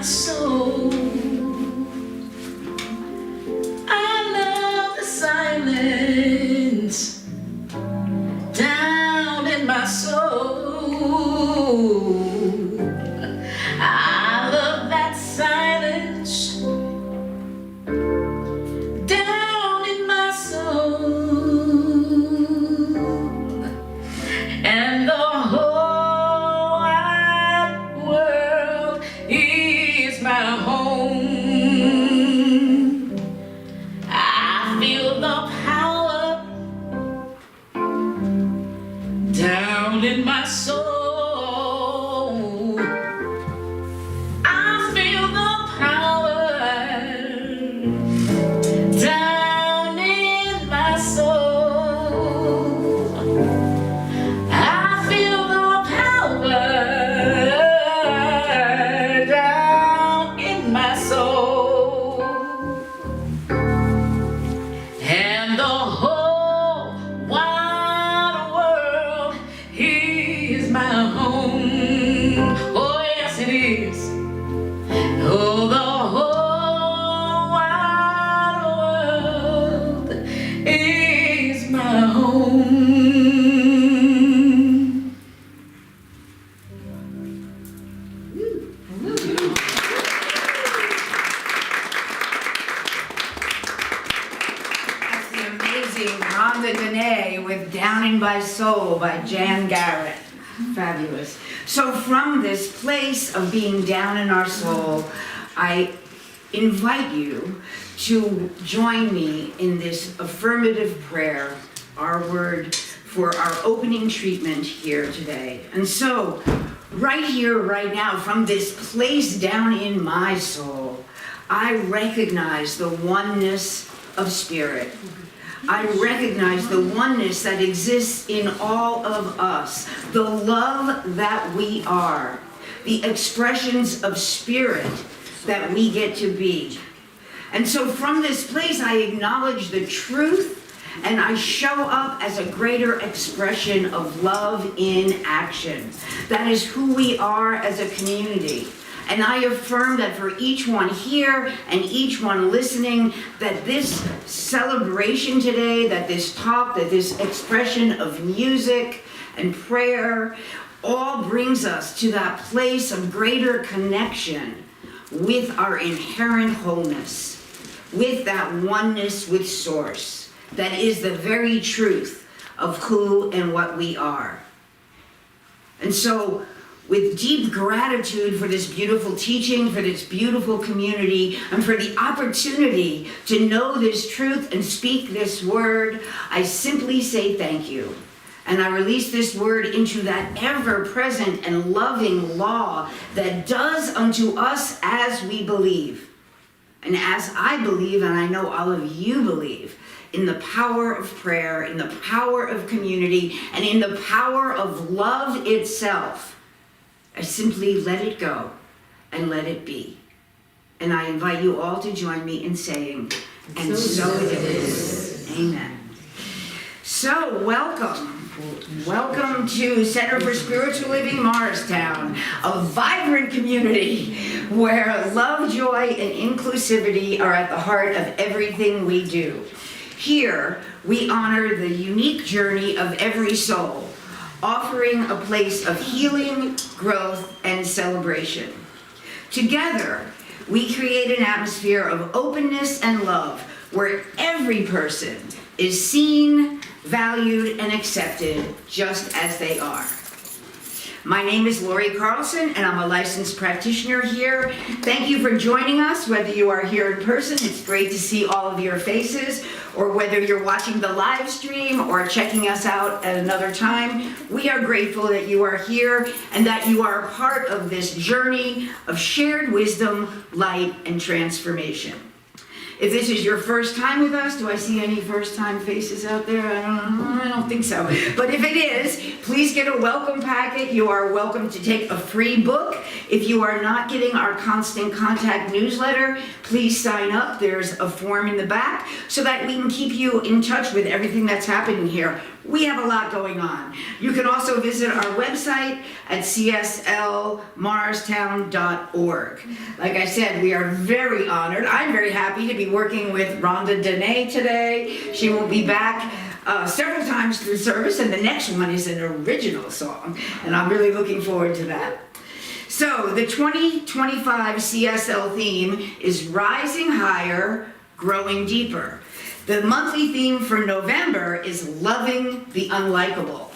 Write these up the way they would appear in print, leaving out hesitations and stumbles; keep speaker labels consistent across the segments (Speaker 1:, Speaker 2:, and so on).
Speaker 1: my soul. I love the silence down in my soul. I love that silence down in my soul. And the whole wide world is my home. I feel the power down in my soul. I feel the power down in my soul. I feel the power down in my soul. And the whole wide world is my home. Oh yes it is. Oh, the whole wide world is my home.
Speaker 2: That's the amazing Rhonda Dene with Down in My Soul by Jan Garrett. Fabulous. So from this place of being down in our soul, I invite you to join me in this affirmative prayer, our word for our opening treatment here today. And so, right here, right now, from this place down in my soul, I recognize the oneness of spirit. I recognize the oneness that exists in all of us, the love that we are, the expressions of spirit that we get to be. And so from this place, I acknowledge the truth and I show up as a greater expression of love in action. That is who we are as a community. And I affirm that for each one here and each one listening, that this celebration today, that this talk, that this expression of music and prayer all brings us to that place of greater connection with our inherent wholeness, with that oneness with Source, that is the very truth of who and what we are. And so, with deep gratitude for this beautiful teaching, for this beautiful community, and for the opportunity to know this truth and speak this word, I simply say thank you. And I release this word into that ever-present and loving law that does unto us as we believe. And as I believe, and I know all of you believe, in the power of prayer, in the power of community, and in the power of love itself, I simply let it go and let it be. And I invite you all to join me in saying, and so it is. Amen. So welcome. Welcome to Center for Spiritual Living Morristown, a vibrant community where love, joy, and inclusivity are at the heart of everything we do. Here, we honor the unique journey of every soul, offering a place of healing, growth, and celebration. Together, we create an atmosphere of openness and love where every person is seen, valued, and accepted just as they are. My name is Lori Carlson, and I'm a licensed practitioner here. Thank you for joining us, whether you are here in person, it's great to see all of your faces, or whether you're watching the live stream or checking us out at another time. We are grateful that you are here and that you are a part of this journey of shared wisdom, light, and transformation. If this is your first time with us, do I see any first-time faces out there? I don't think so. But if it is, please get a welcome packet. You are welcome to take a free book. If you are not getting our Constant Contact newsletter, please sign up. There's a form in the back so that we can keep you in touch with everything that's happening here We have a lot going on. You can also visit our website at cslmorristown.org. Like I said, we are very honored. I'm very happy to be working with Rhonda Dene today. She will be back several times through service, and the next one is an original song, and I'm really looking forward to that. So the 2025 CSL theme is Rising Higher, Growing Deeper. The monthly theme for November is Loving the Unlikable.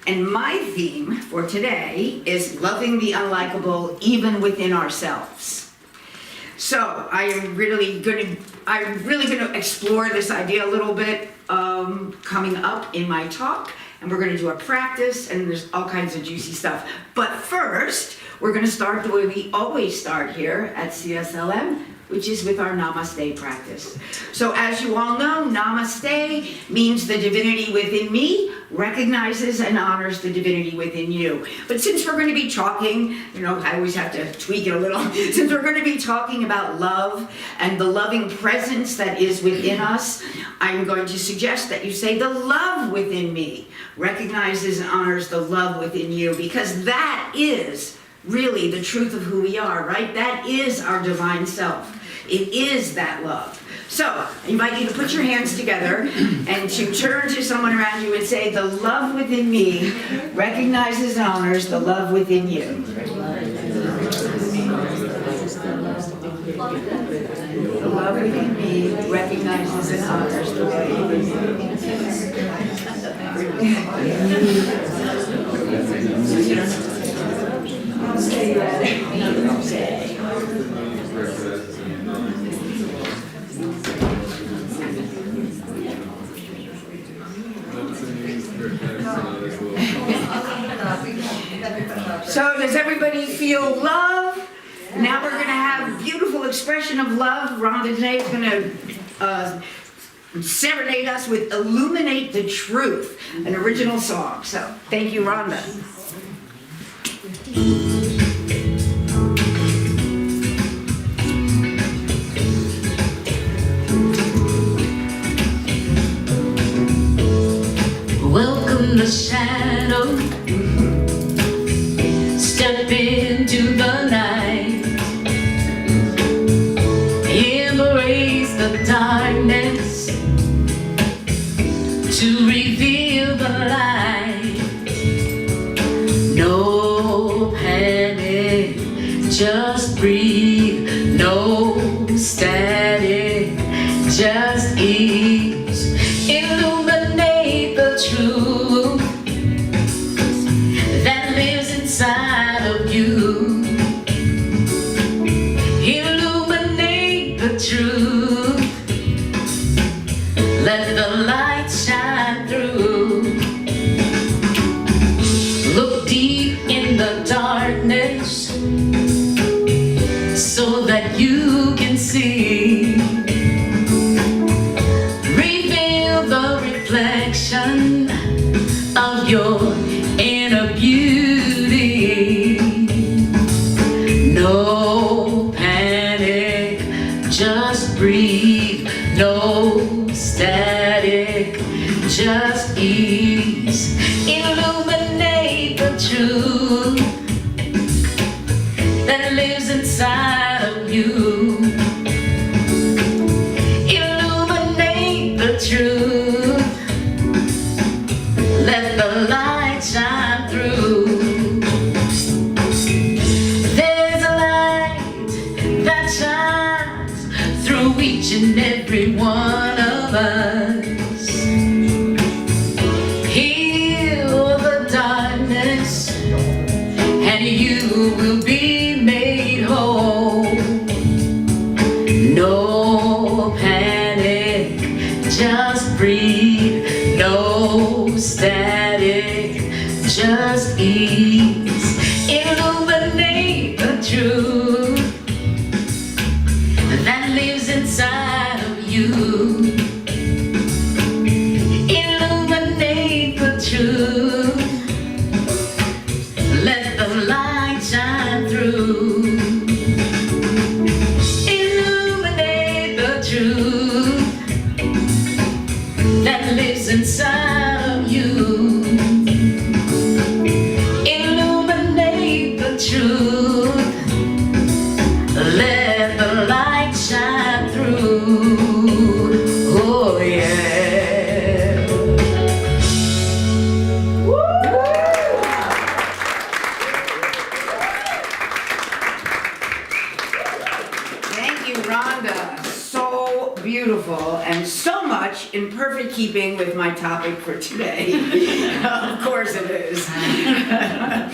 Speaker 2: And my theme for today is Loving the Unlikable even within ourselves. So I'm really going to explore this idea a little bit coming up in my talk. And we're going to do a practice, and there's all kinds of juicy stuff. But first, we're going to start the way we always start here at CSLM, which is with our Namaste practice. So as you all know, Namaste means the divinity within me recognizes and honors the divinity within you. But since we're going to be talking, I always have to tweak it a little. Since we're going to be talking about love and the loving presence that is within us, I'm going to suggest that you say the love within me recognizes and honors the love within you, because that is really the truth of who we are, right? That is our divine self. It is that love. So I invite you to put your hands together and to turn to someone around you and say, the love within me recognizes and honors the love within you. The love within me recognizes and honors the love within you. I'll say that. So does everybody feel love? Now we're going to have beautiful expression of love. Rhonda today is going to serenade us with Illuminate the Truth, an original song. So thank you, Rhonda.
Speaker 1: Welcome the shadow, step into the night, embrace the darkness to reveal the light. No panic, just breathe, no static, just ease. Illuminate the truth that lives inside of you. Illuminate the truth, let the light shine through. Look deep in the darkness so that you can see
Speaker 2: Rhonda, so beautiful and so much in perfect keeping with my topic for today. Of course it is.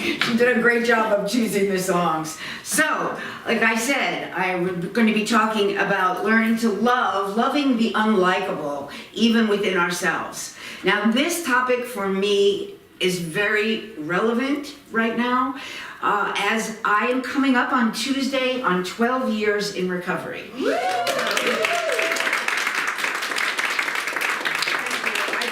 Speaker 2: She did a great job of choosing the songs. So, like I said, I'm going to be talking about learning to loving the unlikable, even within ourselves. Now, this topic for me is very relevant right now, as I am coming up on Tuesday on 12 years in recovery. I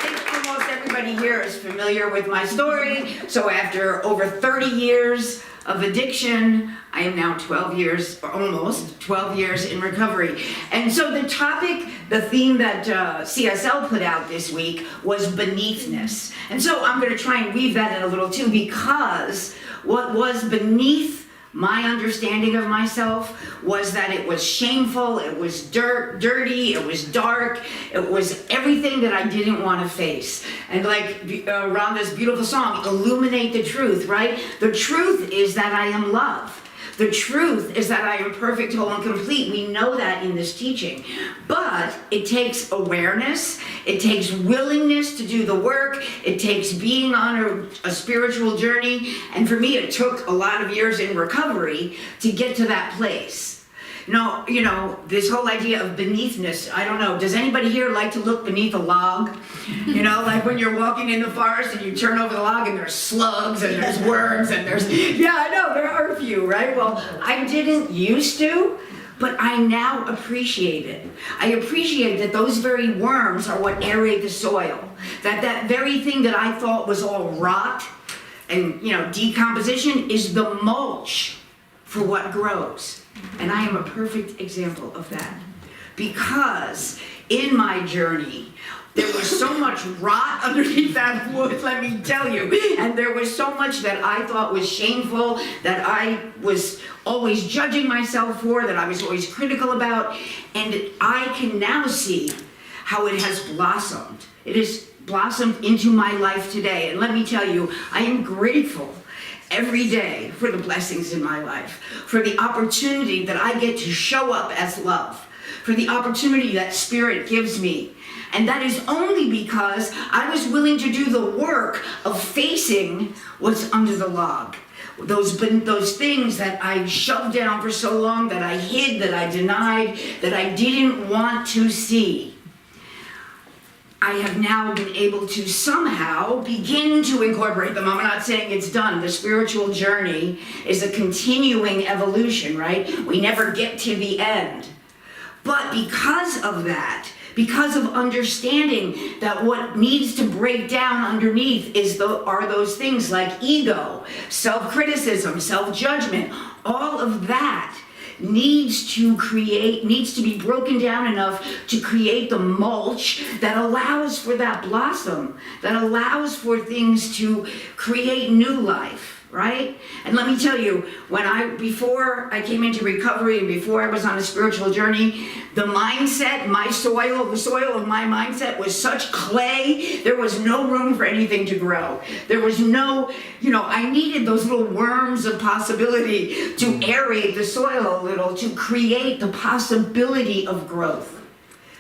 Speaker 2: think almost everybody here is familiar with my story. So after over 30 years of addiction, I am now 12 years, or almost 12 years in recovery. And so the topic, the theme that CSL put out this week was beneathness. And so I'm going to try and weave that in a little too, because what was beneath my understanding of myself was that it was shameful, it was dirty, it was dark, it was everything that I didn't want to face. And like Rhonda's beautiful song, illuminate the truth, right? The truth is that I am love. The truth is that I am perfect, whole, and complete. We know that in this teaching. But it takes awareness, it takes willingness to do the work, it takes being on a spiritual journey. And for me, it took a lot of years in recovery to get to that place. No, you know, this whole idea of beneathness, I don't know, does anybody here like to look beneath a log? You know, like when you're walking in the forest and you turn over the log and there's slugs and there's worms and there's, yeah, I know, there are a few, right? Well, I didn't used to, but I now appreciate it. I appreciate that those very worms are what aerate the soil. That very thing that I thought was all rot and, you know, decomposition is the mulch for what grows. And I am a perfect example of that. Because in my journey, there was so much rot underneath that wood, let me tell you. And there was so much that I thought was shameful, that I was always judging myself for, that I was always critical about. And I can now see how it has blossomed. It has blossomed into my life today. And let me tell you, I am grateful every day for the blessings in my life, for the opportunity that I get to show up as love, for the opportunity that Spirit gives me. And that is only because I was willing to do the work of facing what's under the log. Those things that I shoved down for so long, that I hid, that I denied, that I didn't want to see. I have now been able to somehow begin to incorporate them. I'm not saying it's done. The spiritual journey is a continuing evolution, right? We never get to the end. But because of that, because of understanding that what needs to break down underneath are those things like ego, self-criticism, self-judgment, all of that needs to be broken down enough to create the mulch that allows for that blossom, that allows for things to create new life, right? And let me tell you, before I came into recovery and before I was on a spiritual journey, the mindset, the soil of my mindset was such clay, there was no room for anything to grow. There was no, I needed those little worms of possibility to aerate the soil a little, to create the possibility of growth.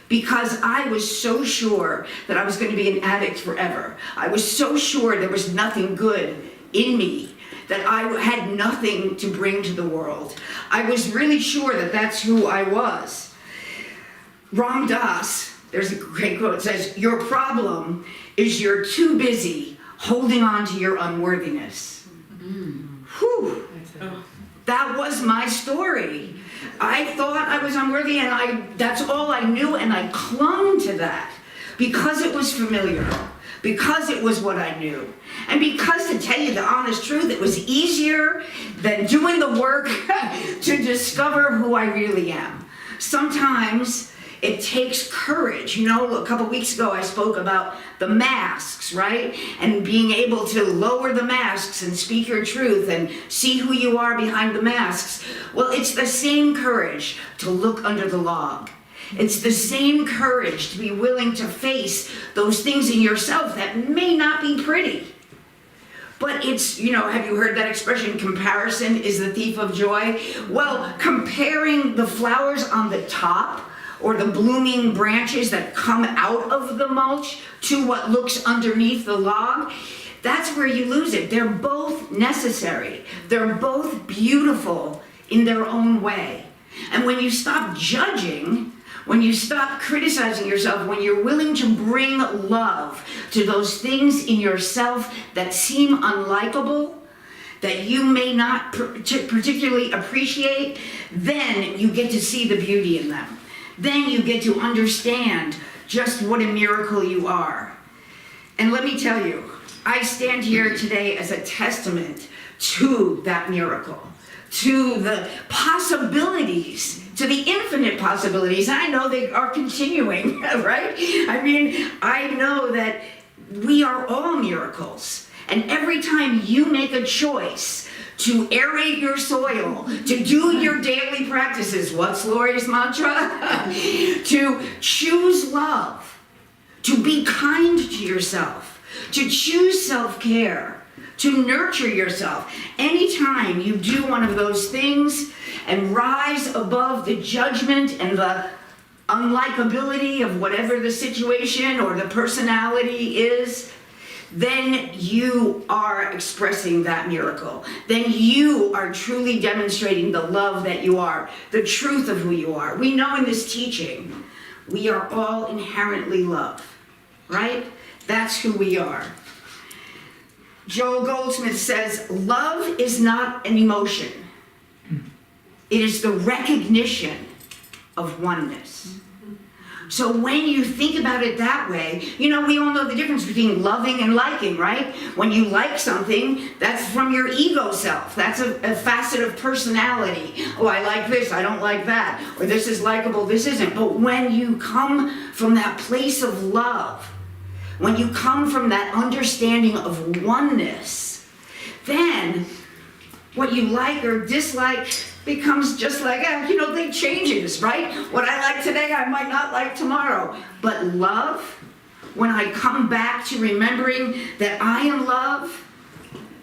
Speaker 2: Because I was so sure that I was going to be an addict forever. I was so sure there was nothing good in me, that I had nothing to bring to the world. I was really sure that that's who I was. Ram Dass, there's a great quote, says, "Your problem is you're too busy holding on to your unworthiness." Whew. That was my story. I thought I was unworthy, and that's all I knew, and I clung to that because it was familiar, because it was what I knew. And because, to tell you the honest truth, it was easier than doing the work to discover who I really am. Sometimes it takes courage. A couple weeks ago I spoke about the masks, right? And being able to lower the masks and speak your truth and see who you are behind the masks. Well, it's the same courage to look under the log. It's the same courage to be willing to face those things in yourself that may not be pretty. But it's, you know, have you heard that expression, comparison is the thief of joy? Well, comparing the flowers on the top or the blooming branches that come out of the mulch to what looks underneath the log, that's where you lose it. They're both necessary. They're both beautiful in their own way. And when you stop judging, when you stop criticizing yourself, when you're willing to bring love to those things in yourself that seem unlikable, that you may not particularly appreciate, then you get to see the beauty in them. Then you get to understand just what a miracle you are. And let me tell you, I stand here today as a testament to that miracle, to the possibilities, to the infinite possibilities. I know they are continuing, right? I mean, I know that we are all miracles. And every time you make a choice to aerate your soil, to do your daily practices, what's Lori's mantra? To choose love, to be kind to yourself, to choose self-care, to nurture yourself. Anytime you do one of those things and rise above the judgment and the unlikability of whatever the situation or the personality is, then you are expressing that miracle. Then you are truly demonstrating the love that you are, the truth of who you are. We know in this teaching, we are all inherently love, right? That's who we are. Joel Goldsmith says, love is not an emotion. It is the recognition of oneness. So when you think about it that way, you know, we all know the difference between loving and liking, right? When you like something, that's from your ego self. That's a facet of personality. Oh, I like this, I don't like that. Or this is likable, this isn't. But when you come from that place of love, when you come from that understanding of oneness, then what you like or dislike becomes just like, you know, it changes, right? What I like today, I might not like tomorrow. But love, when I come back to remembering that I am love,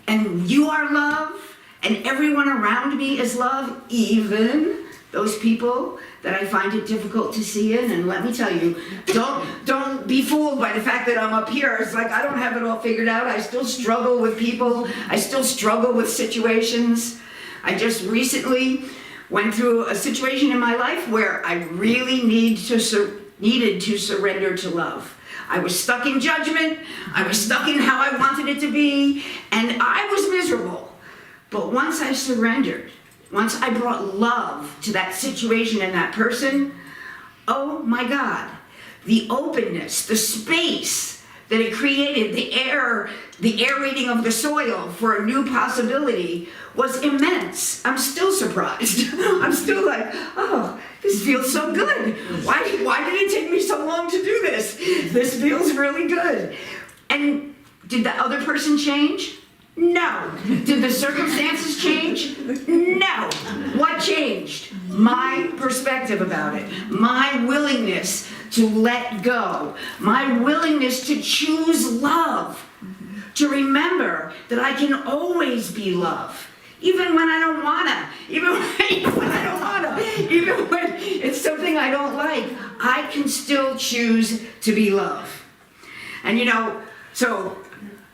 Speaker 2: and you are love, and everyone around me is love, even those people that I find it difficult to see in. And let me tell you, don't be fooled by the fact that I'm up here. It's like I don't have it all figured out. I still struggle with people. I still struggle with situations. I just recently went through a situation in my life where I really needed to surrender to love. I was stuck in judgment. I was stuck in how I wanted it to be. And I was miserable. But once I surrendered, once I brought love to that situation and that person, oh my God, the openness, the space that it created, the aerating of the soil for a new possibility was immense. I'm still surprised. I'm still like, oh, this feels so good. Why did it take me so long to do this? This feels really good. And did the other person change? No. Did the circumstances change? No. What changed? My perspective about it. My willingness to let go. My willingness to choose love. To remember that I can always be love. Even when I don't wanna. Even when I don't wanna. Even when it's something I don't like. I can still choose to be love. And you know, so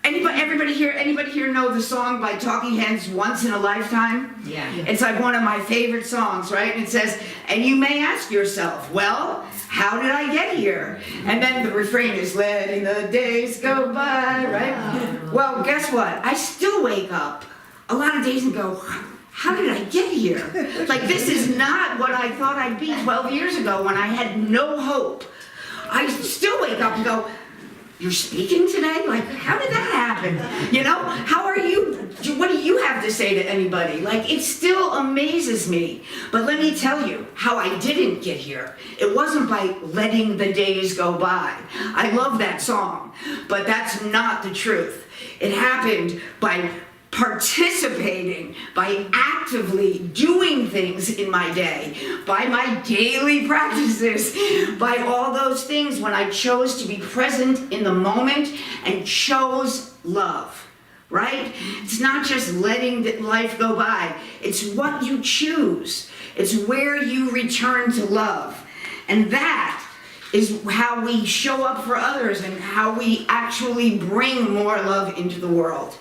Speaker 2: anybody here know the song by Talking Heads, Once in a Lifetime?
Speaker 1: Yeah.
Speaker 2: It's like one of my favorite songs, right? And it says, and you may ask yourself, well, how did I get here? And then the refrain is, letting the days go by, right? Well, guess what? I still wake up a lot of days and go, how did I get here? Like, this is not what I thought I'd be 12 years ago when I had no hope. I still wake up and go, you're speaking today? Like, how did that happen? You know, how are you? What do you have to say to anybody? Like, it still amazes me. But let me tell you how I didn't get here. It wasn't by letting the days go by. I love that song, but that's not the truth. It happened by participating, by actively doing things in my day, by my daily practices, by all those things when I chose to be present in the moment and chose love. right? It's not just letting life go by. It's what you choose. It's where you return to love. And that is how we show up for others and how we actually bring more love into the world.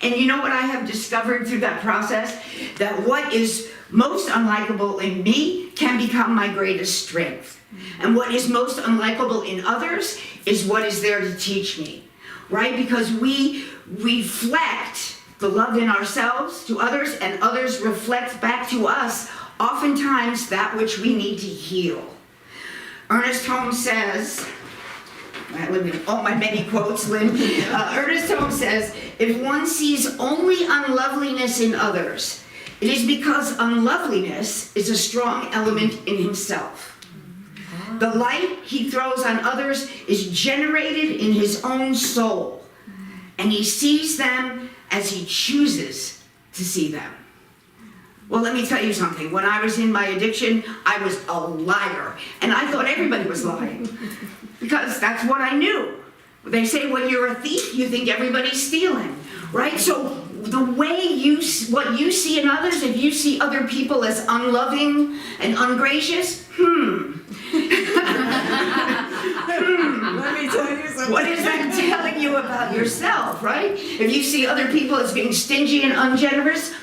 Speaker 2: And you know what I have discovered through that process? That what is most unlikable in me can become my greatest strength. And what is most unlikable in others is what is there to teach me, right? Because we reflect the love in ourselves to others, and others reflect back to us, oftentimes that which we need to heal. Ernest Holmes says, all my many quotes, Lynn. Ernest Holmes says, if one sees only unloveliness in others, it is because unloveliness is a strong element in himself. The light he throws on others is generated in his own soul, and he sees them as he chooses to see them. Well, let me tell you something. When I was in my addiction, I was a liar, and I thought everybody was lying, because that's what I knew. They say when you're a thief, you think everybody's stealing, right? So the way what you see in others, if you see other people as unloving and ungracious,
Speaker 3: Let me tell you something.
Speaker 2: what is that telling you about yourself, right? If you see other people as being stingy and ungenerous,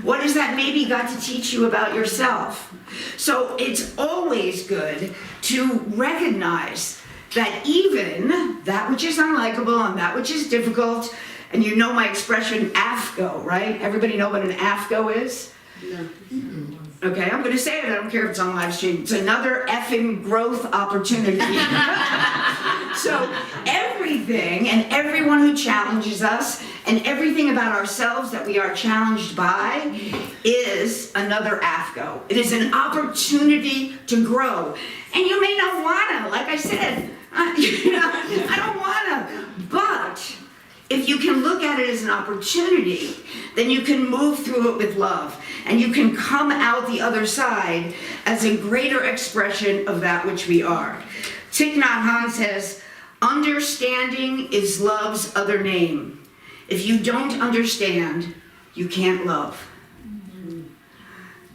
Speaker 2: what has that maybe got to teach you about yourself? So it's always good to recognize that even that which is unlikable and that which is difficult, and you know my expression AFGO, right? Everybody know what an AFGO is?
Speaker 3: Yeah.
Speaker 2: Okay, I'm going to say it. I don't care if it's on live stream. It's another effing growth opportunity. So everything and everyone who challenges us and everything about ourselves that we are challenged by is another AFGO. It is an opportunity to grow. And you may not want to, like I said, I don't want to, but if you can look at it as an opportunity, then you can move through it with love, and you can come out the other side as a greater expression of that which we are. Thich Nhat Hanh says, understanding is love's other name. If you don't understand, you can't love.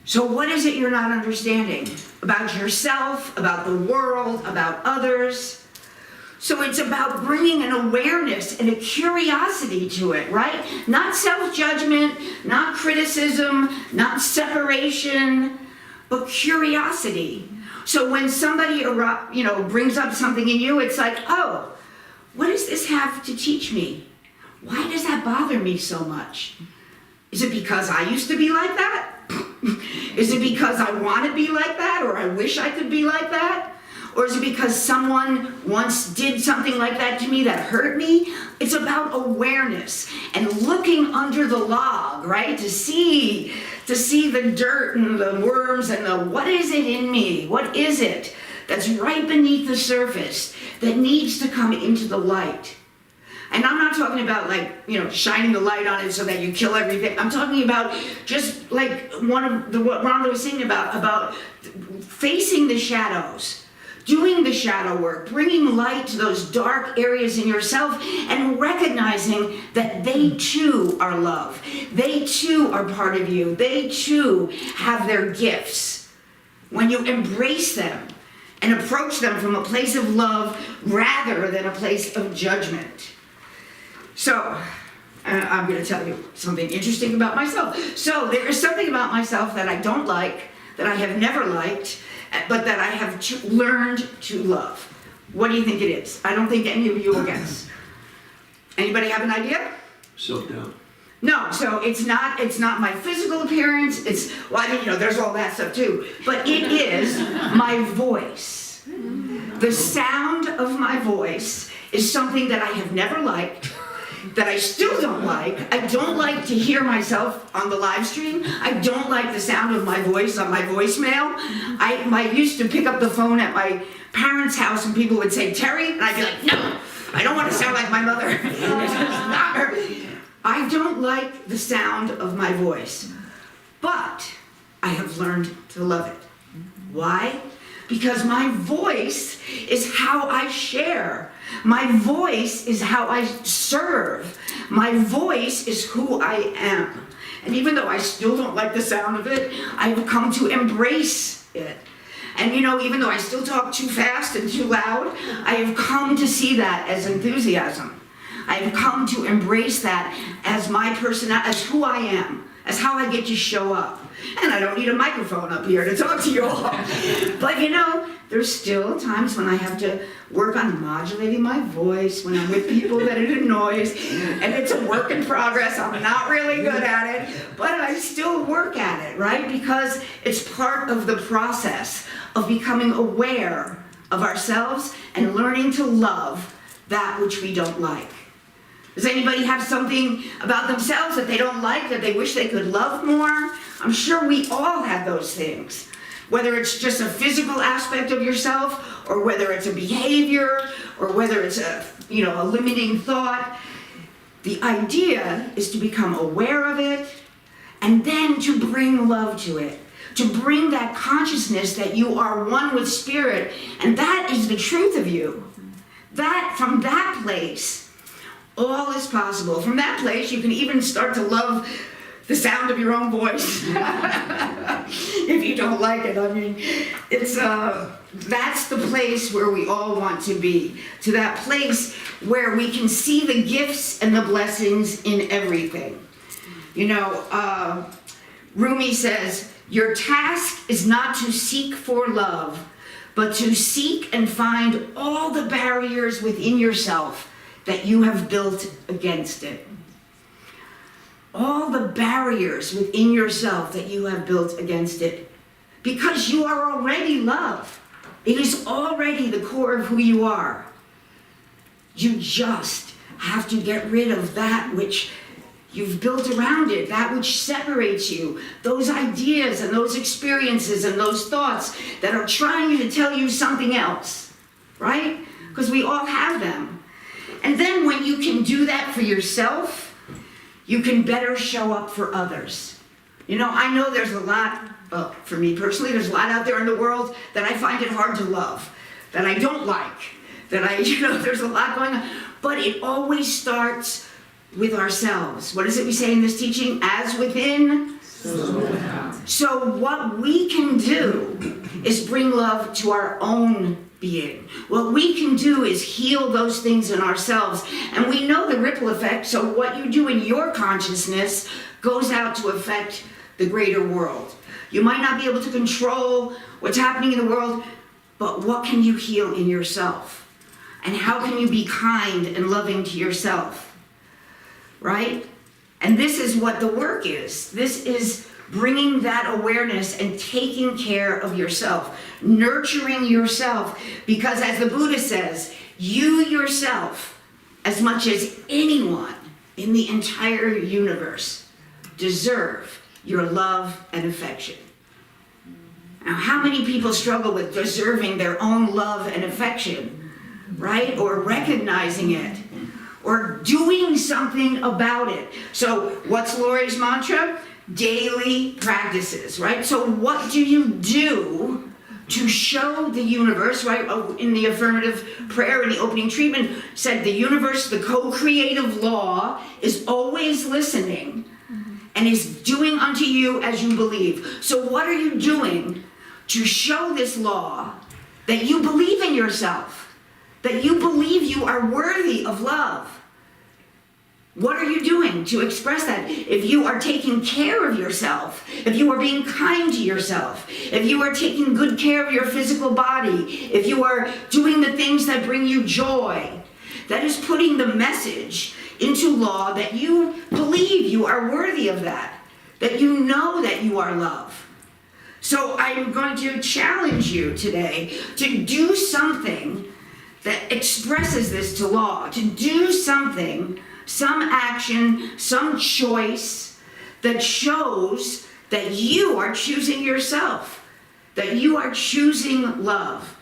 Speaker 2: So what is it you're not understanding? About yourself, about the world, about others? So it's about bringing an awareness and a curiosity to it, right? Not self-judgment, not criticism, not separation, but curiosity. So when somebody, brings up something in you, it's like, oh, what does this have to teach me? Why does that bother me so much? Is it because I used to be like that? Is it because I want to be like that, or I wish I could be like that? Or is it because someone once did something like that to me that hurt me? It's about awareness and looking under the log, right? To see the dirt and the worms and what is it in me? What is it that's right beneath the surface that needs to come into the light? And I'm not talking about shining the light on it so that you kill everything. I'm talking about just like what Rhonda was saying about facing the shadows. Doing the shadow work, bringing light to those dark areas in yourself, and recognizing that they too are love. They too are part of you. They too have their gifts. When you embrace them and approach them from a place of love rather than a place of judgment. So, I'm going to tell you something interesting about myself. So, there is something about myself that I don't like, that I have never liked, but that I have learned to love. What do you think it is? I don't think any of you will guess. Anybody have an idea?
Speaker 4: Self-doubt.
Speaker 2: No, so it's not my physical appearance. There's all that stuff too. But it is my voice. The sound of my voice is something that I have never liked, that I still don't like. I don't like to hear myself on the live stream. I don't like the sound of my voice on my voicemail. I used to pick up the phone at my parents' house and people would say, Terry, and I'd be like, no, I don't want to sound like my mother. It's just not her. I don't like the sound of my voice, but I have learned to love it. Why? because my voice is how I share. My voice is how I serve. My voice is who I am. And even though I still don't like the sound of it, I've come to embrace it. And you know, even though I still talk too fast and too loud, I have come to see that as enthusiasm. I have come to embrace that as my personality, as who I am, as how I get to show up. And I don't need a microphone up here to talk to you all. But you know, there's still times when I have to work on modulating my voice when I'm with people that it annoys. And it's a work in progress. I'm not really good at it, but I still work at it, right? Because it's part of the process of becoming aware of ourselves and learning to love that which we don't like. Does anybody have something about themselves that they don't like, that they wish they could love more? I'm sure we all have those things. Whether it's just a physical aspect of yourself, or whether it's a behavior, or whether it's a limiting thought. The idea is to become aware of it, and then to bring love to it. To bring that consciousness that you are one with spirit, and that is the truth of you. That, from that place, all is possible. From that place, you can even start to love the sound of your own voice. If you don't like it, I mean, it's that's the place where we all want to be. To that place where we can see the gifts and the blessings in everything. You know, Rumi says, your task is not to seek for love, but to seek and find all the barriers within yourself that you have built against it. All the barriers within yourself that you have built against it. Because you are already love. It is already the core of who you are. You just have to get rid of that which you've built around it, that which separates you, those ideas and those experiences and those thoughts that are trying to tell you something else, right? Because we all have them. And then when you can do that for yourself, you can better show up for others. You know, I know there's a lot, well, for me personally, there's a lot out there in the world that I find it hard to love, that I don't like, that there's a lot going on. But it always starts with ourselves. What is it we say in this teaching? As within, so without. So what we can do is bring love to our own being. What we can do is heal those things in ourselves. And we know the ripple effect, so what you do in your consciousness goes out to affect the greater world. You might not be able to control what's happening in the world, but what can you heal in yourself? And how can you be kind and loving to yourself? Right? And this is what the work is. This is bringing that awareness and taking care of yourself, nurturing yourself, because as the Buddha says, you yourself, as much as anyone in the entire universe, deserve your love and affection. Now, how many people struggle with deserving their own love and affection, right? Or recognizing it, or doing something about it. So what's Lori's mantra? Daily practices, right? So what do you do to show the universe, right? In the affirmative prayer in the opening treatment said the universe, the co-creative law, is always listening and is doing unto you as you believe. So what are you doing to show this law that you believe in yourself, that you believe you are worthy of love? What are you doing to express that? If you are taking care of yourself, if you are being kind to yourself, if you are taking good care of your physical body, if you are doing the things that bring you joy, that is putting the message into law that you believe you are worthy of that you know that you are love. So I'm going to challenge you today to do something that expresses this to law, to do something, some action, some choice that shows that you are choosing yourself, that you are choosing love.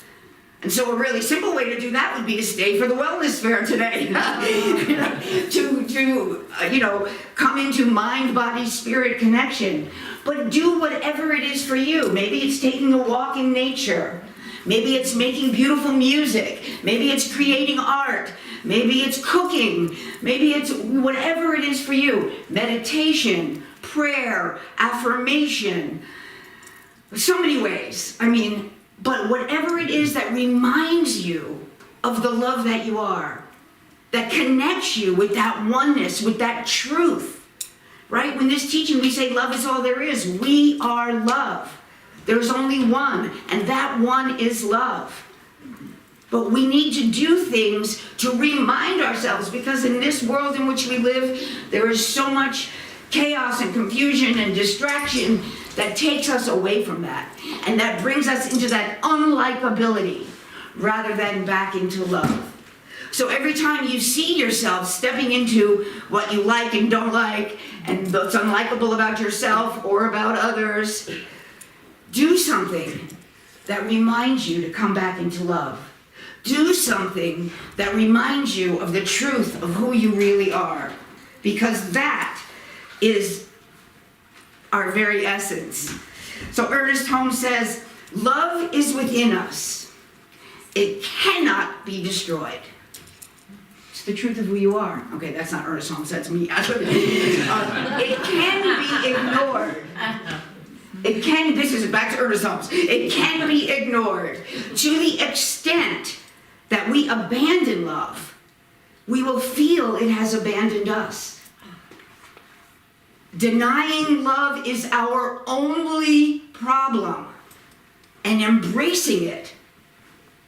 Speaker 2: And so a really simple way to do that would be to stay for the wellness fair today. to come into mind, body, spirit connection. But do whatever it is for you. Maybe it's taking a walk in nature. Maybe it's making beautiful music. Maybe it's creating art. Maybe it's cooking. Maybe it's whatever it is for you. Meditation, prayer, affirmation. So many ways. But whatever it is that reminds you of the love that you are, that connects you with that oneness, with that truth, right? When this teaching we say love is all there is. We are love. There's only one, and that one is love. But we need to do things to remind ourselves, because in this world in which we live, there is so much chaos and confusion and distraction that takes us away from that, and that brings us into that unlikability rather than back into love. So every time you see yourself stepping into what you like and don't like, and what's unlikable about yourself or about others, do something that reminds you to come back into love. Do something that reminds you of the truth of who you really are, because that is our very essence. So Ernest Holmes says, love is within us. It cannot be destroyed. It's the truth of who you are. Okay, that's not Ernest Holmes, that's me. It can be ignored. This is back to Ernest Holmes. It can be ignored. To the extent that we abandon love, we will feel it has abandoned us. Denying love is our only problem, and embracing it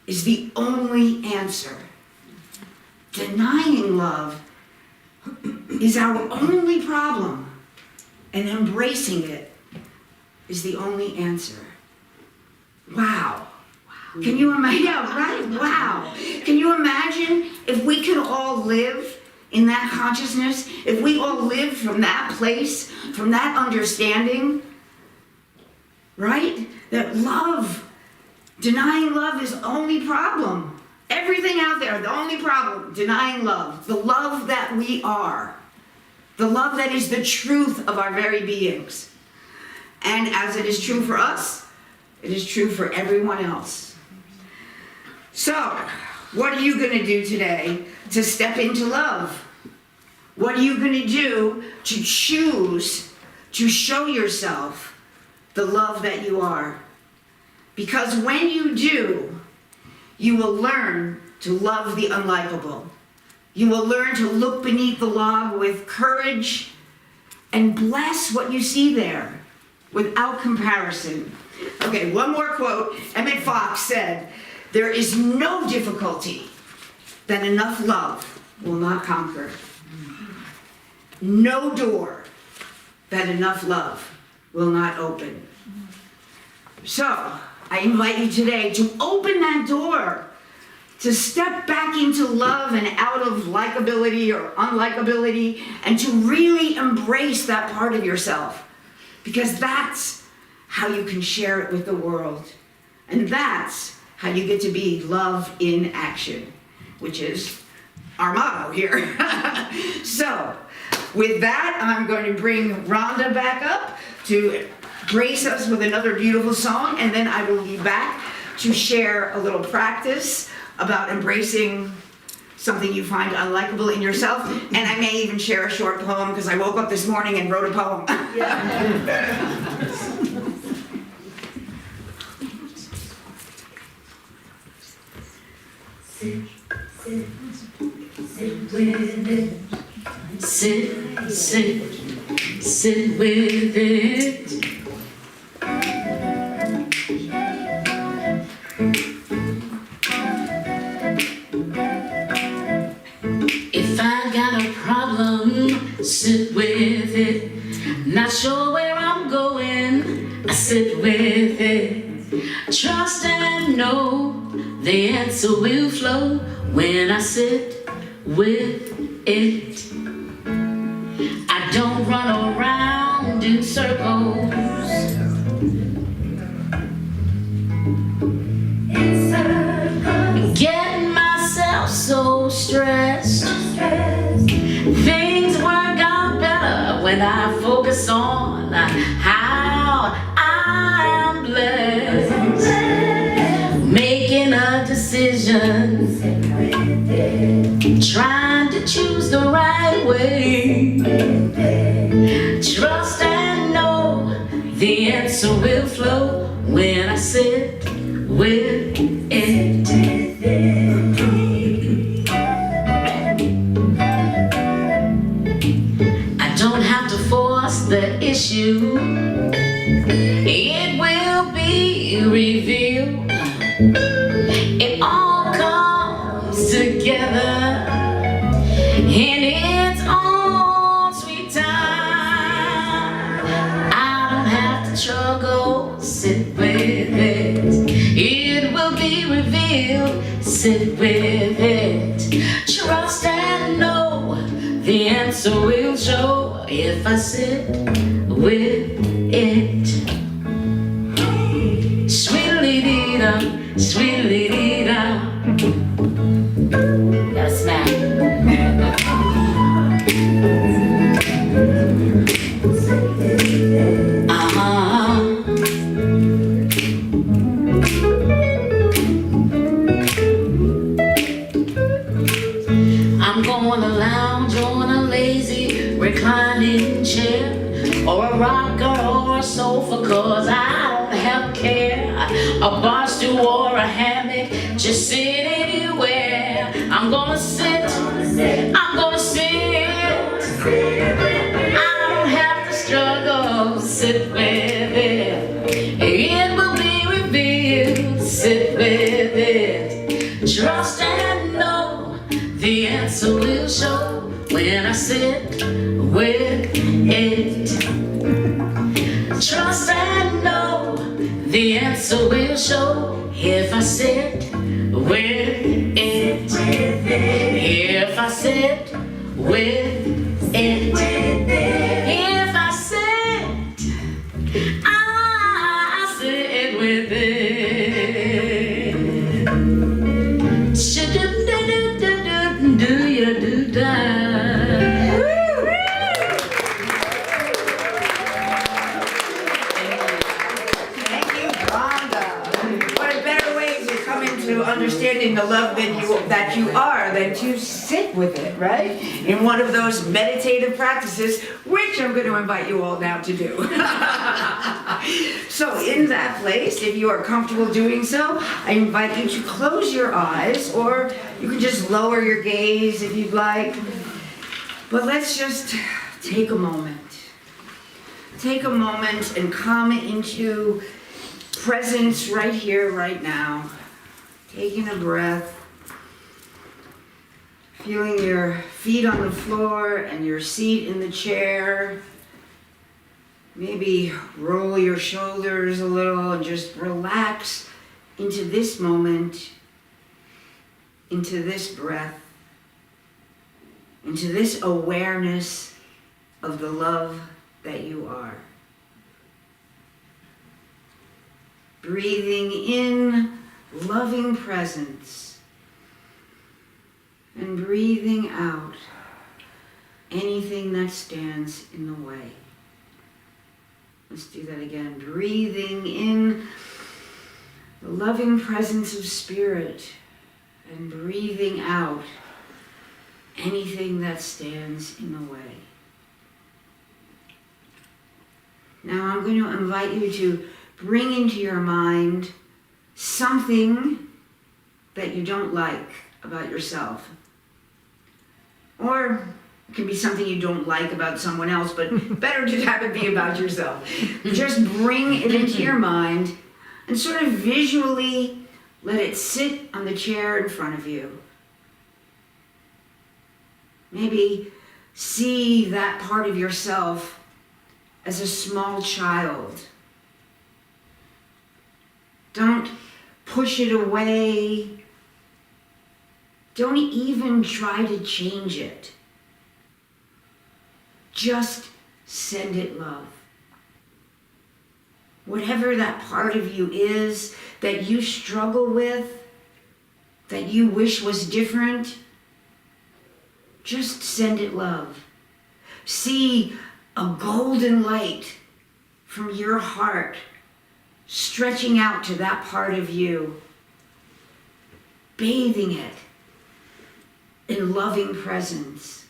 Speaker 2: is the only answer. Denying love is our only problem, and embracing it is the only answer. Wow. Can you imagine? Yeah, right? Wow. Can you imagine if we could all live in that consciousness? If we all lived from that place, from that understanding, right? That love, denying love is the only problem. Everything out there, the only problem, denying love. The love that we are. The love that is the truth of our very beings. And as it is true for us, it is true for everyone else. So, what are you going to do today to step into love? What are you going to do to choose to show yourself the love that you are? Because when you do, you will learn to love the unlikable. You will learn to look beneath the log with courage and bless what you see there without comparison. Okay, one more quote. Emmett Fox said, "There is no difficulty that enough love will not conquer. No door that enough love will not open." So, I invite you today to open that door, to step back into love and out of likability or unlikability, and to really embrace that part of yourself. Because that's how you can share it with the world. And that's how you get to be love in action, which is our motto here. So, with that, I'm going to bring Rhonda back up to grace us with another beautiful song, and then I will be back to share a little practice about embracing something you find unlikable in yourself, and I may even share a short poem because I woke up this morning and wrote a poem.
Speaker 1: Sit with it. Sit with it. If I got a problem, sit with it. Not sure where I'm going, I sit with it. Trust and know the answer will flow when I sit with it. I don't run around in circles. Getting myself so stressed. Things work out better when I focus on how I am blessed. Maybe decisions, trying to choose the right way. Trust and know the answer will flow when I sit with it. I don't have to force the issue, it will be revealed. It all comes together in its own sweet time. I don't have to struggle, sit with it. It will be revealed, sit with it. Trust and know the answer will show if I sit with it. Sweetly-dee-dum, sweetly-dee-dum. Gotta smack. I'm gonna lounge on a lazy reclining chair, or a rocker or a sofa, 'cause I don't have care. A bar stool or a hammock, just sit anywhere. I'm gonna sit, I'm gonna sit. I don't have to struggle, sit with it. It will be revealed, sit with it. Trust and know the answer will show when I sit with it. Trust and know the answer will show if I sit with it. If I sit with it. If I sit, I sit with it. Do-ya-do-da.
Speaker 2: Understanding the love that you are, that you sit with it, right? In one of those meditative practices, which I'm going to invite you all now to do. So in that place, if you are comfortable doing so, I invite you to close your eyes, or you can just lower your gaze if you'd like. But let's just take a moment. Take a moment and come into presence right here, right now. Taking a breath, feeling your feet on the floor and your seat in the chair. Maybe roll your shoulders a little and just relax into this moment, into this breath, into this awareness of the love that you are. Breathing in loving presence, and breathing out anything that stands in the way. Let's do that again. Breathing in the loving presence of spirit, and breathing out anything that stands in the way. Now I'm going to invite you to bring into your mind something that you don't like about yourself. Or it can be something you don't like about someone else, but better to have it be about yourself. Just bring it into your mind and sort of visually let it sit on the chair in front of you. Maybe see that part of yourself as a small child. Don't push it away. Don't even try to change it. Just send it love. Whatever that part of you is that you struggle with, that you wish was different, just send it love. See a golden light from your heart stretching out to that part of you. bathing it in loving presence.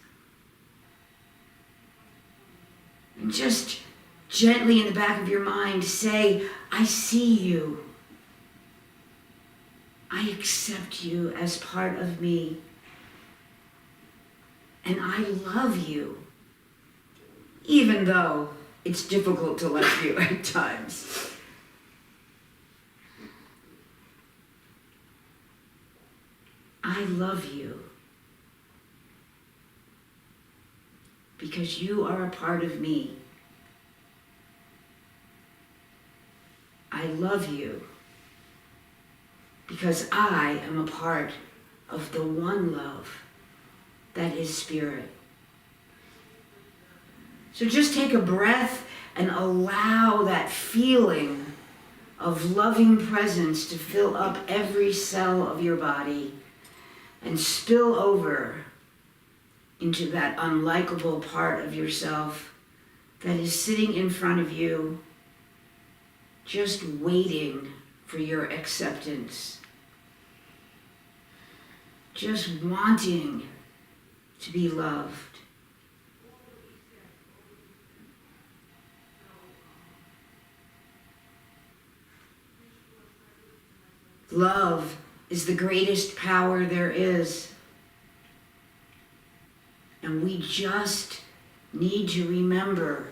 Speaker 2: And just gently in the back of your mind say, I see you. I accept you as part of me. And I love you, even though it's difficult to love you at times. I love you because you are a part of me. I love you because I am a part of the one love that is spirit. So just take a breath and allow that feeling of loving presence to fill up every cell of your body and spill over into that unlikable part of yourself that is sitting in front of you, just waiting for your acceptance, just wanting to be loved. Love is the greatest power there is. And we just need to remember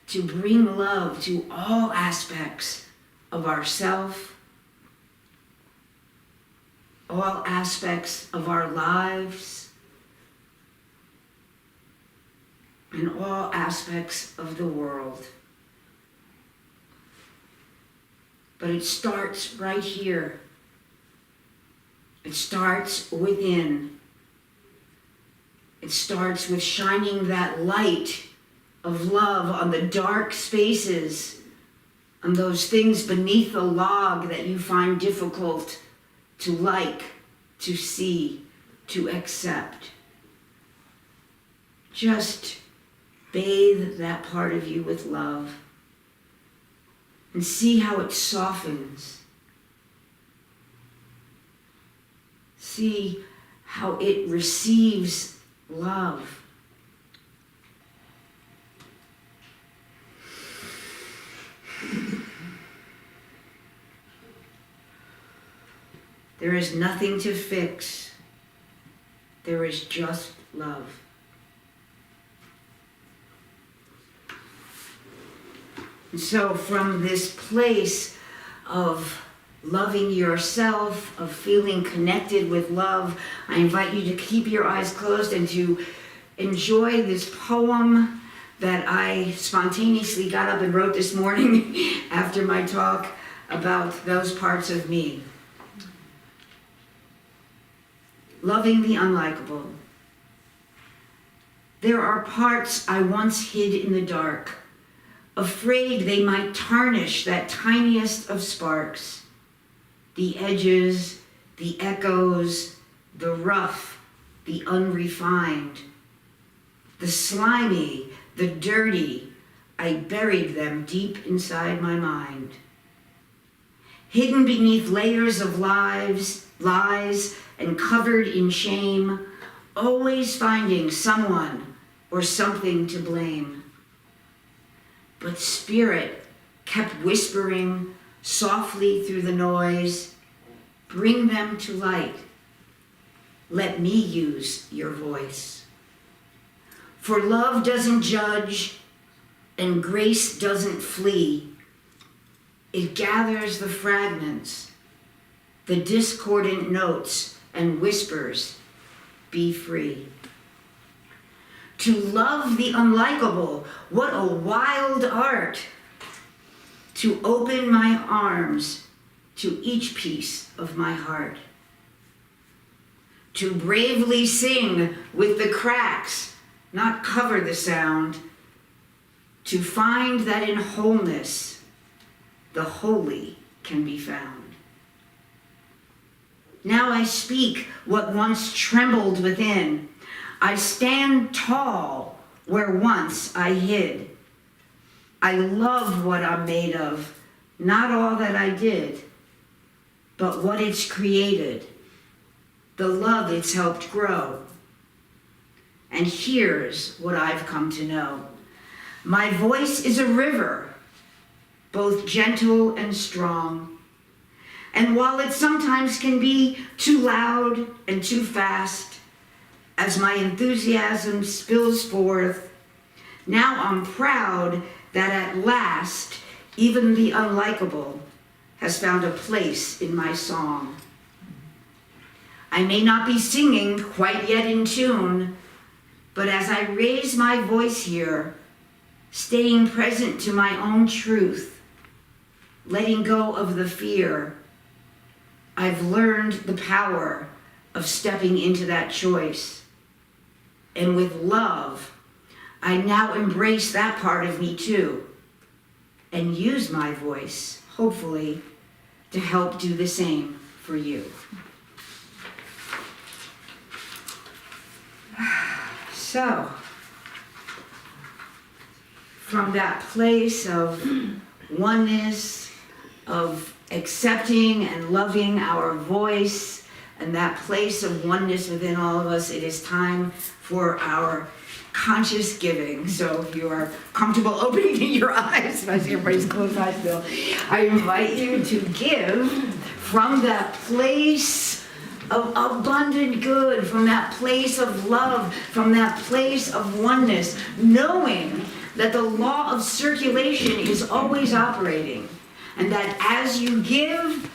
Speaker 2: to bring love to all aspects of ourself, all aspects of our lives, and all aspects of the world. But it starts right here. It starts within. It starts with shining that light of love on the dark spaces, on those things beneath the log that you find difficult to like, to see, to accept. Just bathe that part of you with love and see how it softens. See how it receives love. There is nothing to fix. There is just love. And so from this place of loving yourself, of feeling connected with love, I invite you to keep your eyes closed and to enjoy this poem that I spontaneously got up and wrote this morning after my talk about those parts of me. Loving the unlikable. There are parts I once hid in the dark, afraid they might tarnish that tiniest of sparks. The edges, the echoes, the rough, the unrefined, the slimy, the dirty, I buried them deep inside my mind. Hidden beneath layers of lies, and covered in shame, always finding someone or something to blame. But spirit kept whispering softly through the noise, bring them to light. Let me use your voice. For love doesn't judge and grace doesn't flee. It gathers the fragments, the discordant notes, and whispers, be free. To love the unlikable, what a wild art. To open my arms to each piece of my heart. To bravely sing with the cracks, not cover the sound. To find that in wholeness, the holy can be found. Now I speak what once trembled within. I stand tall where once I hid. I love what I'm made of, not all that I did. but what it's created, the love it's helped grow. And here's what I've come to know. My voice is a river, both gentle and strong. And while it sometimes can be too loud and too fast, as my enthusiasm spills forth, now I'm proud that at last, even the unlikable has found a place in my song. I may not be singing quite yet in tune, but as I raise my voice here, staying present to my own truth, letting go of the fear, I've learned the power of stepping into that choice. And with love, I now embrace that part of me too, and use my voice, hopefully, to help do the same for you. So, from that place of oneness, of accepting and loving our voice, and that place of oneness within all of us, it is time for our conscious giving. So if you are comfortable opening your eyes, I see everybody's closed eyes still, I invite you to give from that place of abundant good, from that place of love, from that place of oneness, knowing that the law of circulation is always operating, and that as you give,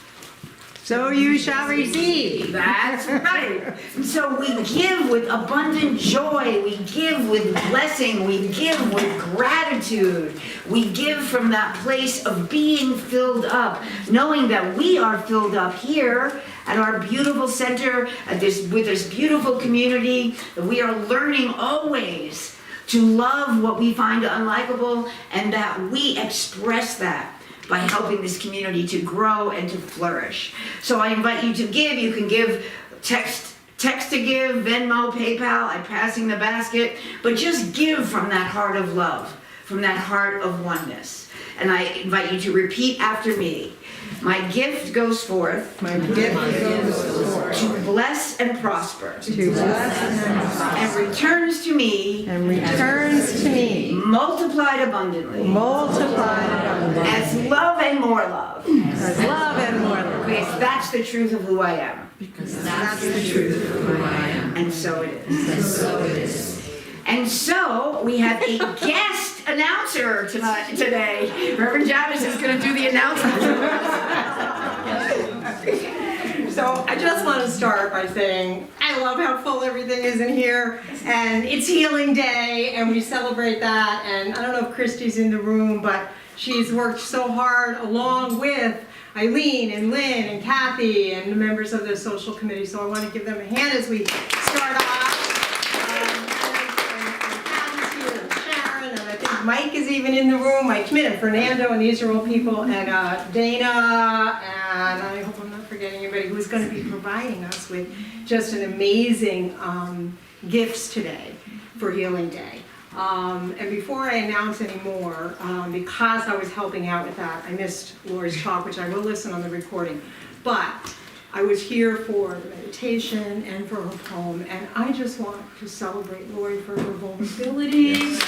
Speaker 3: So you shall receive.
Speaker 2: that's right. And so we give with abundant joy, we give with blessing, we give with gratitude. We give from that place of being filled up, knowing that we are filled up here at our beautiful center, with this beautiful community, that we are learning always to love what we find unlikable, and that we express that by helping this community to grow and to flourish. So I invite you to give. You can give text to give, Venmo, PayPal, I'm passing the basket, but just give from that heart of love, from that heart of oneness. And I invite you to repeat after me. My gift goes forth.
Speaker 3: My gift goes forth.
Speaker 2: To bless and prosper.
Speaker 3: To bless and prosper.
Speaker 2: And returns to me.
Speaker 3: And returns to me.
Speaker 2: Multiplied abundantly.
Speaker 3: Multiplied abundantly.
Speaker 2: As love and more love.
Speaker 3: As love and more love.
Speaker 2: Because that's the truth of who I am.
Speaker 3: Because that's the truth of who I am.
Speaker 2: And so it is.
Speaker 3: And so it is.
Speaker 2: And so we have a guest announcer today. Reverend Javis is going to do the announcement.
Speaker 3: So I just want to start by saying I love how full everything is in here, and it's Healing Day, and we celebrate that. And I don't know if Christy's in the room, but she's worked so hard along with Eileen and Lynn and Kathy and the members of the social committee. So I want to give them a hand as we start off. Mike is even in the room, Mike Schmidt and Fernando, and these are all people, and Dana, and I hope I'm not forgetting anybody who's going to be providing us with just an amazing gifts today for Healing Day. And before I announce any more, because I was helping out with that, I missed Lori's talk, which I will listen on the recording, but I was here for the meditation and for her poem, and I just want to celebrate Lori for her vulnerability.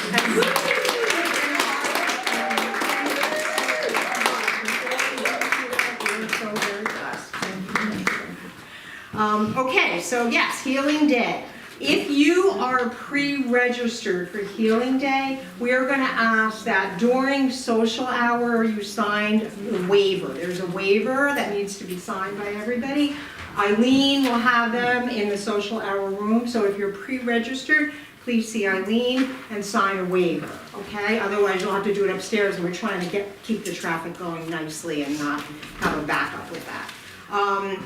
Speaker 3: Okay, so yes, Healing Day. If you are pre-registered for Healing Day, we are going to ask that during social hour you signed the waiver. There's a waiver that needs to be signed by everybody. Eileen will have them in the social hour room, so if you're pre-registered, please see Eileen and sign a waiver, okay? Otherwise you'll have to do it upstairs, and we're trying to keep the traffic going nicely and not have a backup with that.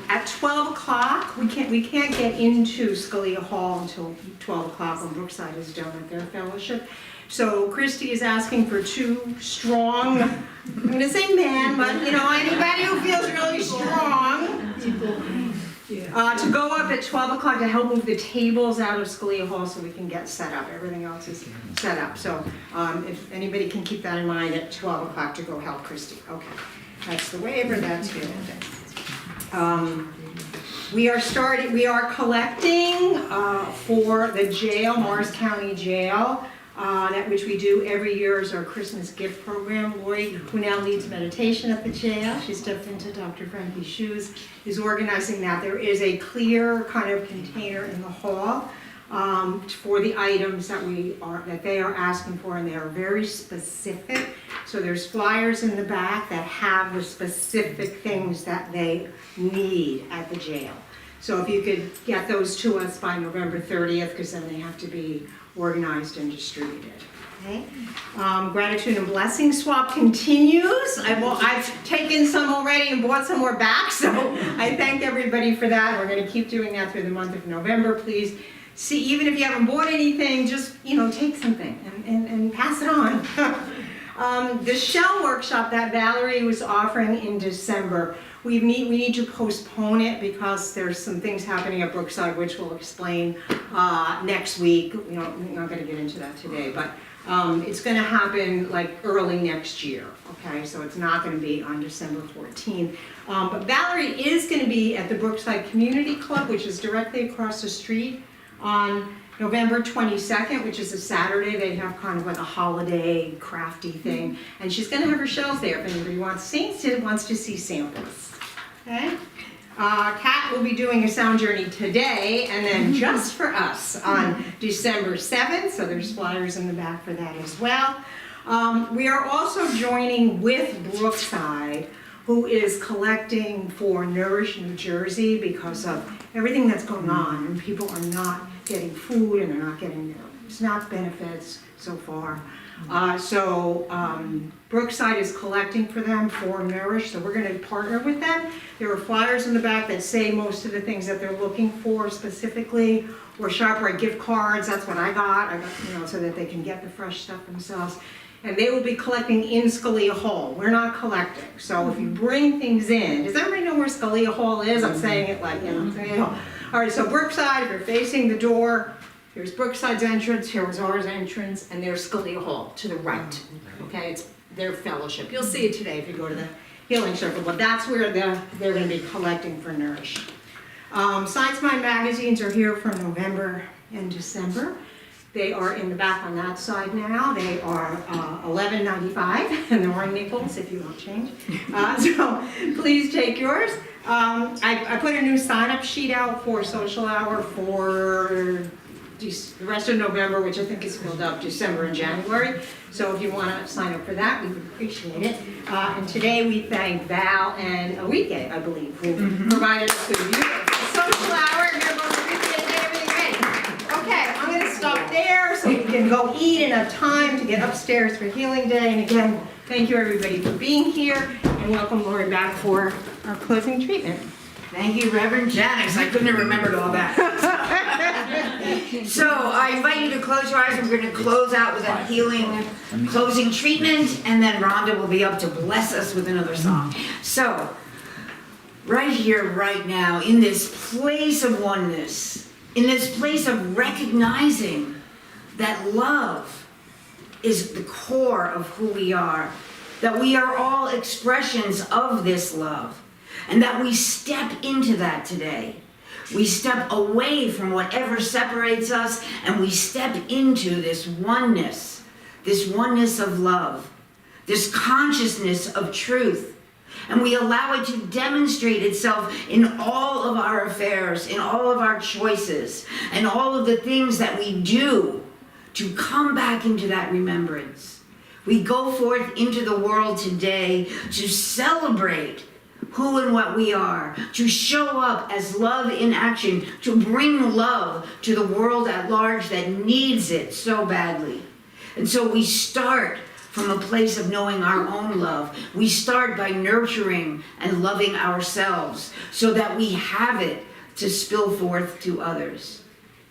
Speaker 3: At 12 o'clock, we can't get into Scalia Hall until 12 o'clock when Brookside is done with their fellowship. So Christy is asking for 2 strong, I'm gonna say men, but you know, anybody who feels really strong, to go up at 12 o'clock to help move the tables out of Scalia Hall so we can get set up. Everything else is set up. So if anybody can keep that in mind at 12 o'clock to go help Christy. Okay, that's the waiver, that's Healing Day. We are collecting for the jail, Morris County Jail, which we do every year as our Christmas gift program. Lori, who now leads meditation at the jail, she stepped into Dr. Frankie's shoes, is organizing that. There is a clear kind of container in the hall for the items that they are asking for, and they are very specific. So there's flyers in the back that have the specific things that they need at the jail. So if you could get those to us by November 30th, because then they have to be organized and distributed. Okay. Gratitude and blessing swap continues. I've taken some already and bought some more back, so I thank everybody for that. We're going to keep doing that through the month of November. Please see, even if you haven't bought anything, just take something and pass it on. The shell workshop that Valerie was offering in December, we need to postpone it because there's some things happening at Brookside, which we'll explain next week. We're not going to get into that today, but it's going to happen like early next year. Okay, so it's not going to be on December 14th. But Valerie is going to be at the Brookside Community Club, which is directly across the street, on November 22nd, which is a Saturday. They have kind of like a holiday crafty thing, and she's going to have her shelves there if anybody wants to see samples. Okay. Kat will be doing a sound journey today, and then just for us on December 7th. So there's flyers in the back for that as well. We are also joining with Brookside, who is collecting for Nourish New Jersey because of everything that's going on, and people are not getting food and they're not getting their SNAP benefits so far. Brookside is collecting for them for Nourish, so we're going to partner with them. There are flyers in the back that say most of the things that they're looking for specifically, or ShopRite gift cards. That's what I got, so that they can get the fresh stuff themselves. And they will be collecting in Scalia Hall. We're not collecting. So if you bring things in, does everybody know where Scalia Hall is? I'm saying it like, Scalia Hall. All right, so Brookside, if you're facing the door, here's Brookside's entrance, here's ours entrance, and there's Scalia Hall to the right. Okay, it's their fellowship. You'll see it today if you go to the Healing Circle, but that's where they're going to be collecting for Nourish. Science Mind magazines are here for November and December. They are in the back on that side now. They are $11.95, and there are nickels if you want change. So please take yours. I put a new sign-up sheet out for Social Hour for the rest of November, which I think is filled up December and January. So if you want to sign up for that, we would appreciate it. And today we thank Val and Awike, I believe, who provided us with Social Hour. And they're both Awike and everything ready. Okay, I'm going to stop there so we can go eat and have time to get upstairs for Healing Day. And again, thank you everybody for being here, and welcome Lori back for our closing treatment.
Speaker 2: Thank you, Reverend Janice. I couldn't have remembered all that. So I invite you to close your eyes. We're going to close out with a healing closing treatment, and then Rhonda will be up to bless us with another song. So, right here, right now, in this place of oneness, in this place of recognizing that love is the core of who we are, that we are all expressions of this love, and that we step into that today. We step away from whatever separates us, and we step into this oneness of love, this consciousness of truth. And we allow it to demonstrate itself in all of our affairs, in all of our choices, and all of the things that we do to come back into that remembrance. We go forth into the world today to celebrate who and what we are, to show up as love in action, to bring love to the world at large that needs it so badly. And so we start from a place of knowing our own love. We start by nurturing and loving ourselves so that we have it to spill forth to others.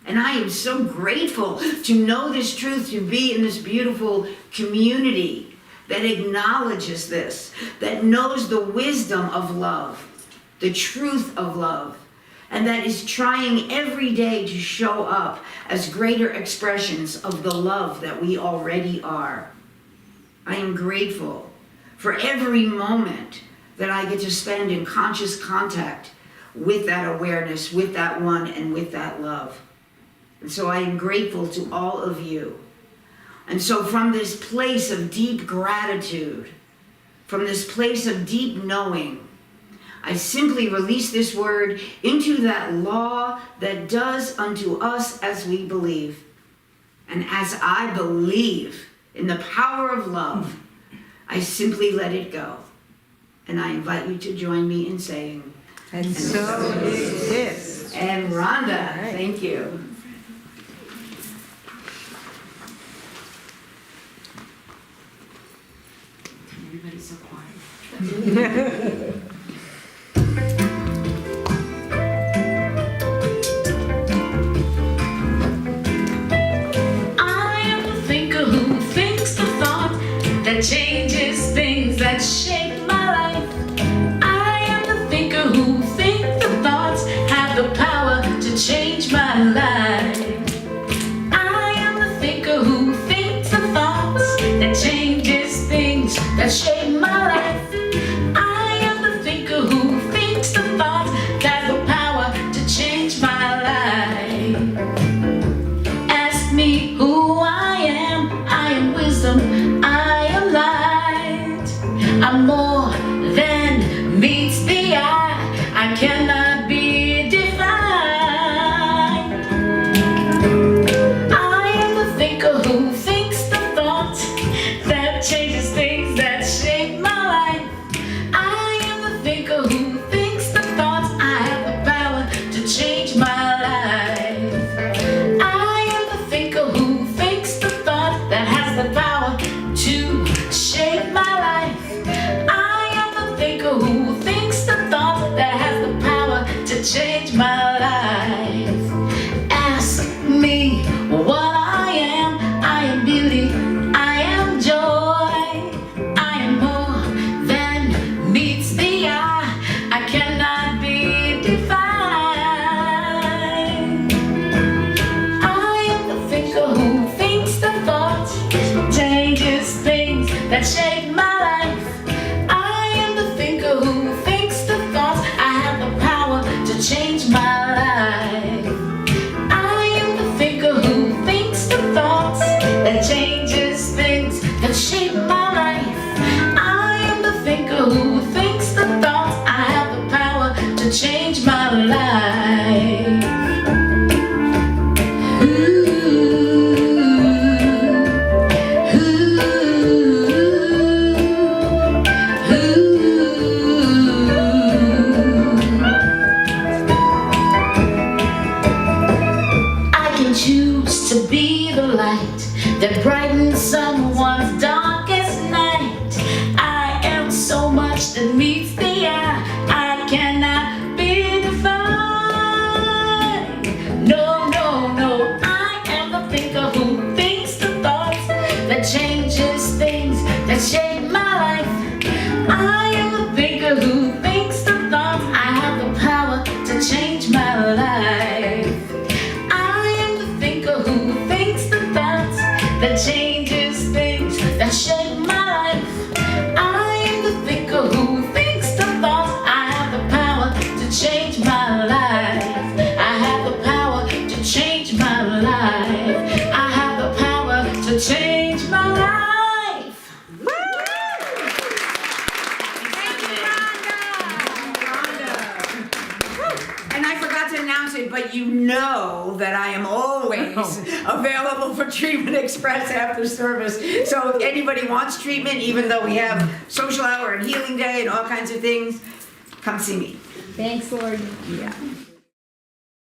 Speaker 2: And I am so grateful to know this truth, to be in this beautiful community that acknowledges this, that knows the wisdom of love, the truth of love, and that is trying every day to show up as greater expressions of the love that we already are. I am grateful for every moment that I get to spend in conscious contact with that awareness, with that one, and with that love. And so I am grateful to all of you. And so from this place of deep gratitude, from this place of deep knowing, I simply release this word into that law that does unto us as we believe. And as I believe in the power of love, I simply let it go. And I invite you to join me in saying,
Speaker 3: And so it is.
Speaker 2: and Rhonda, thank you. Everybody's so quiet.
Speaker 1: I am the thinker who thinks the thought that changes things that shape my life. I am the thinker who thinks the thoughts have the power to change my life. I am the thinker who thinks the thoughts that changes things that shape my life. I am the thinker who thinks the thoughts that have the power to change my life. Ask me who I am wisdom, I am light. I'm more than meets the eye, I cannot be defined. I am the thinker who thinks the thought that changes things that shape my life. I am the thinker who thinks the thoughts I have the power to change my life. I am the thinker who thinks the thought that has the power to shape my life. I am the thinker who thinks the thought that has the power to change my life. Ask me what I am beauty, I am joy, I am more than meets the eye, I cannot be defined. I am the thinker who thinks the thought changes things that shape my life. I am the thinker who thinks the thoughts I have the power to change my life. I am the thinker who thinks the thoughts that changes things that shape my life. I am the thinker who thinks the thoughts I have the power to change my life. I can choose to be the light that brightens someone's darkest night. I am so much that meets the eye, I cannot be defined. No, no, no, I am the thinker who thinks the thoughts that changes things that shape my life. I am the thinker who thinks the thoughts I have the power to change my life. I am the thinker who thinks the thoughts that changes things that shape my life. I am the thinker who thinks the thoughts I have the power to change my life. I have the power to change my life. I have the power to change my life.
Speaker 2: And I forgot to announce it, but you know that I am always available for Treatment Express after service. So if anybody wants treatment, even though we have social hour and healing day and all kinds of things, come see me.
Speaker 3: Thanks, Lord.
Speaker 2: Yeah.